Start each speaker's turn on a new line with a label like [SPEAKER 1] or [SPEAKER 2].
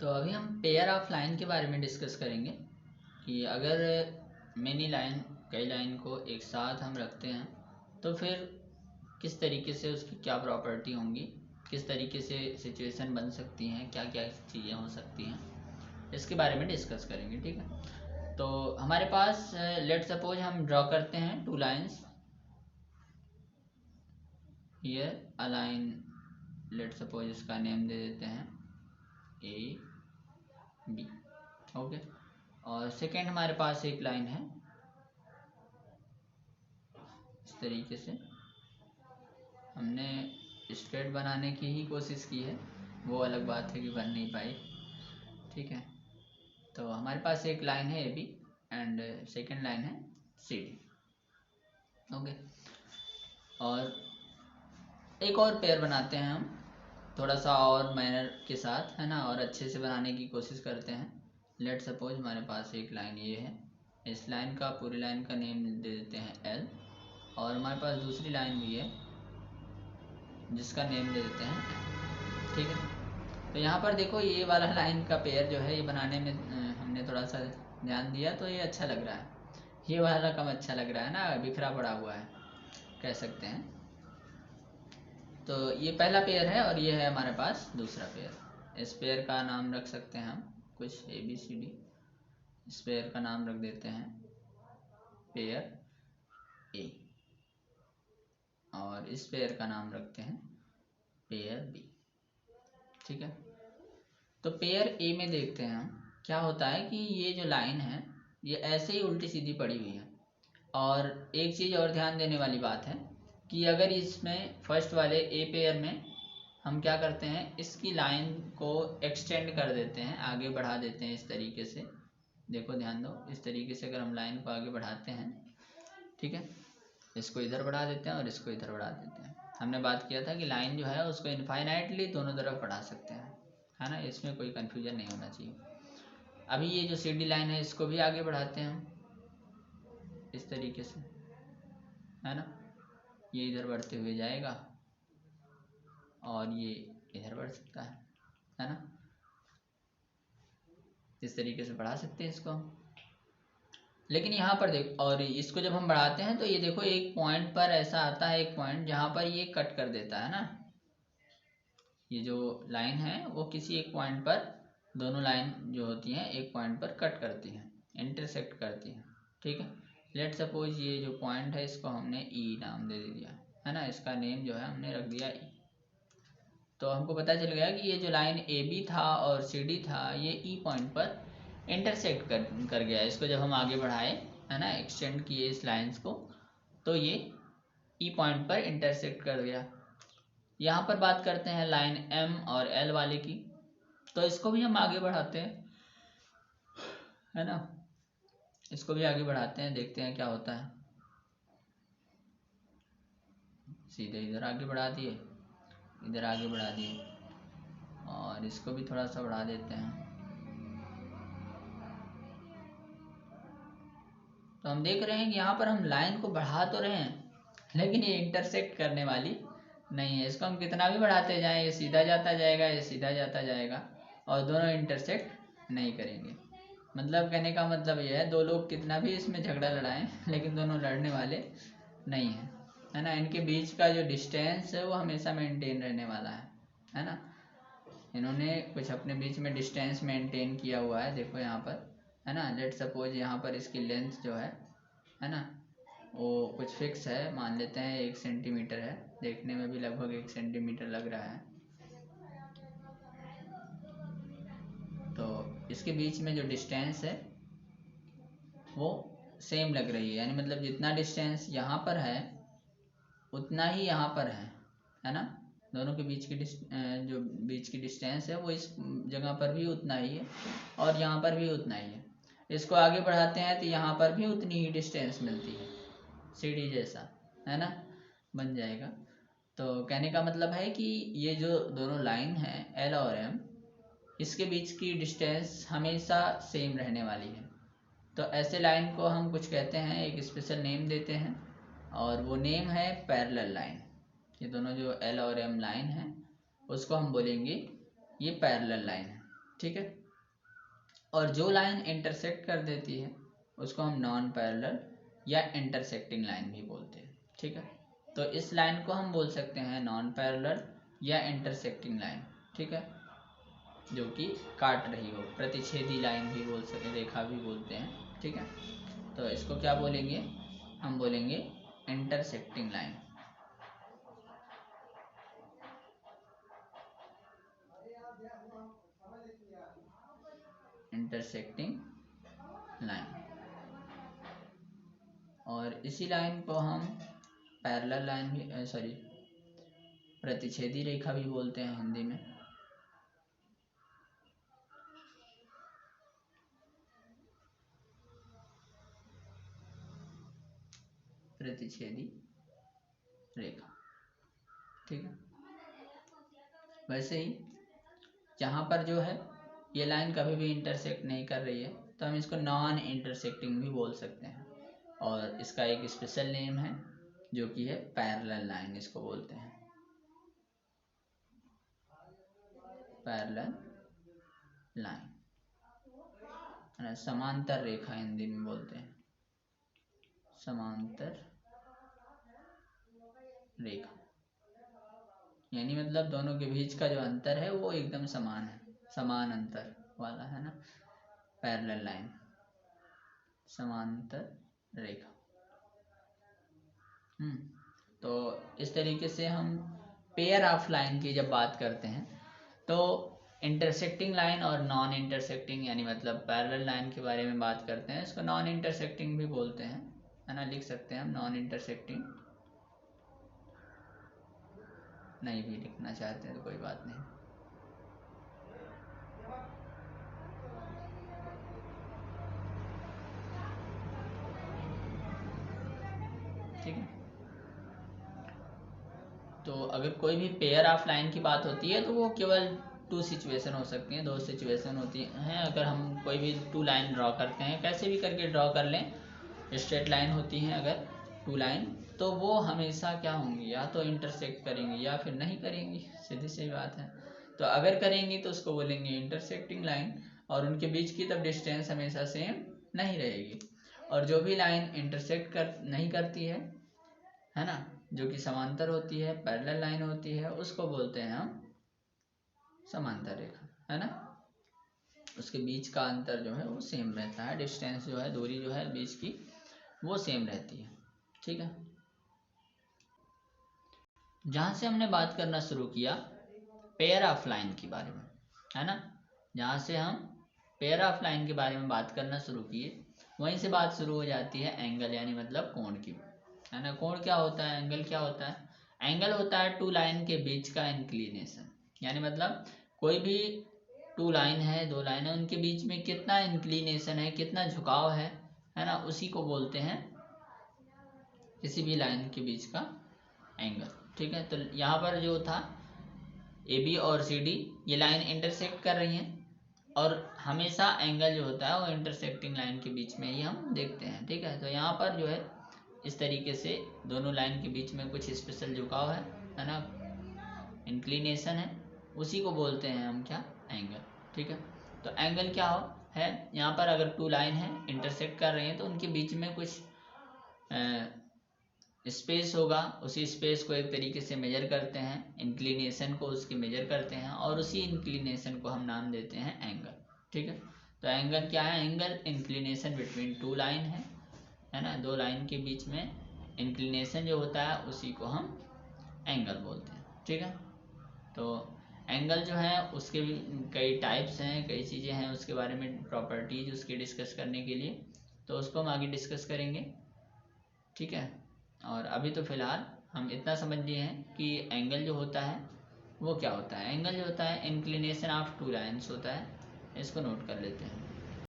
[SPEAKER 1] तो अभी हम पेयर ऑफ लाइन के बारे में डिस्कस करेंगे कि अगर कई लाइन को एक साथ हम रखते हैं तो फिर किस तरीके से उसकी क्या प्रॉपर्टी होंगी, किस तरीके से सिचुएशन बन सकती हैं, क्या क्या चीज़ें हो सकती हैं, इसके बारे में डिस्कस करेंगे। ठीक है, तो हमारे पास लेट सपोज हम ड्रॉ करते हैं two lines here a line, let suppose इसका नेम दे देते हैं ए बी। ओके, और सेकेंड हमारे पास एक लाइन है इस तरीके से। हमने स्ट्रेट बनाने की ही कोशिश की है, वो अलग बात है कि बन नहीं पाई। ठीक है, तो हमारे पास एक लाइन है A B and second line है सी डी। ओके, और एक और पेयर बनाते हैं हम थोड़ा सा और मैनर के साथ, है ना, और अच्छे से बनाने की कोशिश करते हैं। लेट सपोज हमारे पास एक लाइन ये है, इस लाइन का पूरी लाइन का नेम दे देते हैं एल, और हमारे पास दूसरी लाइन भी है जिसका नेम दे देते हैं। ठीक है, तो यहाँ पर देखो ये वाला लाइन का पेयर जो है ये बनाने में हमने थोड़ा सा ध्यान दिया तो ये अच्छा लग रहा है। ये वाला कम अच्छा लग रहा है ना, बिखरा पड़ा हुआ है कह सकते हैं। तो ये पहला पेयर है और ये है हमारे पास दूसरा पेयर। इस पेयर का नाम रख सकते हैं हम कुछ ए बी सी डी। इस पेयर का नाम रख देते हैं पेयर ए, और इस पेयर का नाम रखते हैं पेयर बी। ठीक है, तो पेयर ए में देखते हैं हम क्या होता है कि ये जो लाइन है ये ऐसे ही उल्टी सीधी पड़ी हुई है। और एक चीज़ और ध्यान देने वाली बात है कि अगर इसमें फर्स्ट वाले ए पेयर में हम क्या करते हैं, इसकी लाइन को एक्सटेंड कर देते हैं, आगे बढ़ा देते हैं इस तरीके से। देखो ध्यान दो, इस तरीके से अगर हम लाइन को आगे बढ़ाते हैं, ठीक है, इसको इधर बढ़ा देते हैं और इसको इधर बढ़ा देते हैं। हमने बात किया था कि लाइन जो है उसको इनफाइनाइटली दोनों तरफ बढ़ा सकते हैं, है ना, इसमें कोई कन्फ्यूजन नहीं होना चाहिए। अभी ये जो सी डी लाइन है इसको भी आगे बढ़ाते हैं हम इस तरीके से, है ना, ये इधर बढ़ते हुए जाएगा और ये इधर बढ़ सकता है ना, इस तरीके से बढ़ा सकते हैं इसको हम। लेकिन यहाँ पर देखो, और इसको जब हम बढ़ाते हैं तो ये देखो एक पॉइंट पर ऐसा आता है, एक पॉइंट जहाँ पर ये कट कर देता है ना, ये जो लाइन है वो किसी एक पॉइंट पर, दोनों लाइन जो होती हैं एक पॉइंट पर कट करती हैं, इंटरसेक्ट करती हैं। ठीक है, लेट सपोज ये जो पॉइंट है इसको हमने ई नाम दे दिया, है ना, इसका नेम जो है हमने रख दिया ई। तो हमको पता चल गया कि ये जो लाइन ए बी था और सी डी था ये ई पॉइंट पर इंटरसेक्ट कर गया। इसको जब हम आगे बढ़ाए, है ना, एक्सटेंड किए इस लाइंस को, तो ये ई पॉइंट पर इंटरसेक्ट कर गया। यहाँ पर बात करते हैं लाइन एम और एल वाले की, तो इसको भी हम आगे बढ़ाते हैं, है ना, इसको भी आगे बढ़ाते हैं, देखते हैं क्या होता है। सीधे इधर आगे बढ़ा दिए, इधर आगे बढ़ा दिए, और इसको भी थोड़ा सा बढ़ा देते हैं। तो हम देख रहे हैं कि यहाँ पर हम लाइन को बढ़ा तो रहे हैं लेकिन ये इंटरसेक्ट करने वाली नहीं है। इसको हम कितना भी बढ़ाते जाएं ये सीधा जाता जाएगा, ये सीधा जाता जाएगा, और दोनों इंटरसेक्ट नहीं करेंगे। मतलब कहने का मतलब ये है, दो लोग कितना भी इसमें झगड़ा लड़ाएं लेकिन दोनों लड़ने वाले नहीं हैं, है ना। इनके बीच का जो डिस्टेंस है वो हमेशा मेंटेन रहने वाला है ना। इन्होंने कुछ अपने बीच में डिस्टेंस मेंटेन किया हुआ है, देखो यहाँ पर, है ना। लेट सपोज यहाँ पर इसकी लेंथ जो है ना, वो कुछ फिक्स है, मान लेते हैं 1 सेंटीमीटर है, देखने में भी लगभग 1 सेंटीमीटर लग रहा है। तो इसके बीच में जो डिस्टेंस है वो सेम लग रही है, यानी मतलब जितना डिस्टेंस यहाँ पर है उतना ही यहाँ पर है ना। दोनों के बीच की जो बीच की डिस्टेंस है वो इस जगह पर भी उतना ही है और यहाँ पर भी उतना ही है। इसको आगे बढ़ाते हैं तो यहाँ पर भी उतनी ही डिस्टेंस मिलती है, सीढ़ी जैसा, है ना, बन जाएगा। तो कहने का मतलब है कि ये जो दोनों लाइन है एल और एम, इसके बीच की डिस्टेंस हमेशा सेम रहने वाली है। तो ऐसे लाइन को हम कुछ कहते हैं, एक स्पेशल नेम देते हैं, और वो नेम है पैरेलल लाइन। ये दोनों जो एल और एम लाइन है उसको हम बोलेंगे ये पैरेलल लाइन है। ठीक है। और जो लाइन इंटरसेक्ट कर देती है उसको हम नॉन पैरेलल या इंटरसेक्टिंग लाइन भी बोलते हैं, ठीक है। तो इस लाइन को हम बोल सकते हैं नॉन पैरेलल या इंटरसेक्टिंग लाइन, ठीक है, जो कि काट रही हो, प्रतिच्छेदी लाइन भी बोल सकते, रेखा भी बोलते हैं, ठीक है। तो इसको क्या बोलेंगे, हम बोलेंगे इंटरसेक्टिंग लाइन। Intersecting line. और इसी लाइन को हम पैरेलल लाइन भी सॉरी प्रतिच्छेदी रेखा भी बोलते हैं हिंदी में। प्रतिच्छेदी रेखा, ठीक है। वैसे ही जहाँ पर जो है ये लाइन कभी भी इंटरसेक्ट नहीं कर रही है तो हम इसको नॉन इंटरसेक्टिंग भी बोल सकते हैं। और इसका एक स्पेशल नेम है जो कि है पैरेलल लाइन, इसको बोलते हैं पैरेलल लाइन, समांतर रेखा हिंदी में बोलते हैं, समांतर रेखा। यानी मतलब दोनों के बीच का जो अंतर है वो एकदम समान है, समान अंतर वाला है ना, पैरेलल लाइन, समांतर रेखा। तो इस तरीके से हम पेयर ऑफ लाइन की जब बात करते हैं तो इंटरसेक्टिंग लाइन और नॉन इंटरसेक्टिंग यानी मतलब पैरेलल लाइन के बारे में बात करते हैं। इसको नॉन इंटरसेक्टिंग भी बोलते हैं, है ना, लिख सकते हैं हम नॉन इंटरसेक्टिंग, नहीं भी लिखना चाहते हैं तो कोई बात नहीं। ठीक है। तो अगर कोई भी पेयर ऑफ लाइन की बात होती है तो वो केवल 2 सिचुएशन हो सकती हैं, 2 सिचुएशन होती हैं। अगर हम कोई भी 2 लाइन ड्रॉ करते हैं, कैसे भी करके ड्रॉ कर लें, स्ट्रेट लाइन होती हैं अगर 2 लाइन, तो वो हमेशा क्या होंगी, या तो इंटरसेक्ट करेंगी या फिर नहीं करेंगी, सीधी सी बात है। तो अगर करेंगी तो उसको बोलेंगे इंटरसेक्टिंग लाइन, और उनके बीच की तब डिस्टेंस हमेशा सेम नहीं रहेगी। और जो भी लाइन इंटरसेक्ट नहीं करती है ना, जो कि समांतर होती है, पैरेलल लाइन होती है, उसको बोलते हैं हम समांतर रेखा, है ना। उसके बीच का अंतर जो है वो सेम रहता है, डिस्टेंस जो है, दूरी जो है बीच की, वो सेम रहती है, ठीक है। जहाँ से हमने बात करना शुरू किया पेयर ऑफ लाइन के बारे में, है ना, जहाँ से हम पेयर ऑफ लाइन के बारे में बात करना शुरू किए वहीं से बात शुरू हो जाती है एंगल यानी मतलब कोण की, है ना। कोण क्या होता है, एंगल क्या होता है, एंगल होता है 2 लाइन के बीच का इंक्लिनेशन, यानी मतलब कोई भी 2 लाइन है, 2 लाइन है, उनके बीच में कितना इंक्लिनेशन है, कितना झुकाव है ना, उसी को बोलते हैं किसी भी लाइन के बीच का एंगल, ठीक है। तो यहाँ पर जो था AB और CD ये लाइन इंटरसेक्ट कर रही हैं, और हमेशा एंगल जो होता है वो इंटरसेक्टिंग लाइन के बीच में ही हम देखते हैं, ठीक है। तो यहाँ पर जो है इस तरीके से दोनों लाइन के बीच में कुछ स्पेशल झुकाव है ना, इंक्लिनेशन है, उसी को बोलते हैं हम क्या, एंगल, ठीक है। तो एंगल क्या है, यहाँ पर अगर 2 लाइन है इंटरसेक्ट कर रही हैं तो उनके बीच में कुछ स्पेस होगा, उसी स्पेस को एक तरीके से मेजर करते हैं, इंक्लिनेशन को उसकी मेजर करते हैं, और उसी इंक्लिनेशन को हम नाम देते हैं एंगल, ठीक है। तो एंगल क्या है, एंगल इंक्लिनेशन बिटवीन 2 लाइन है ना, 2 लाइन के बीच में इंक्लिनेशन जो होता है उसी को हम एंगल बोलते हैं, ठीक है। तो एंगल जो है उसके भी कई टाइप्स हैं, कई चीज़ें हैं उसके बारे में, प्रॉपर्टीज उसकी डिस्कस करने के लिए, तो उसको हम आगे डिस्कस करेंगे, ठीक है। और अभी तो फिलहाल हम इतना समझ लिए हैं कि एंगल जो होता है वो क्या होता है, एंगल जो होता है इंक्लिनेशन ऑफ 2 लाइन्स होता है, इसको नोट कर लेते हैं।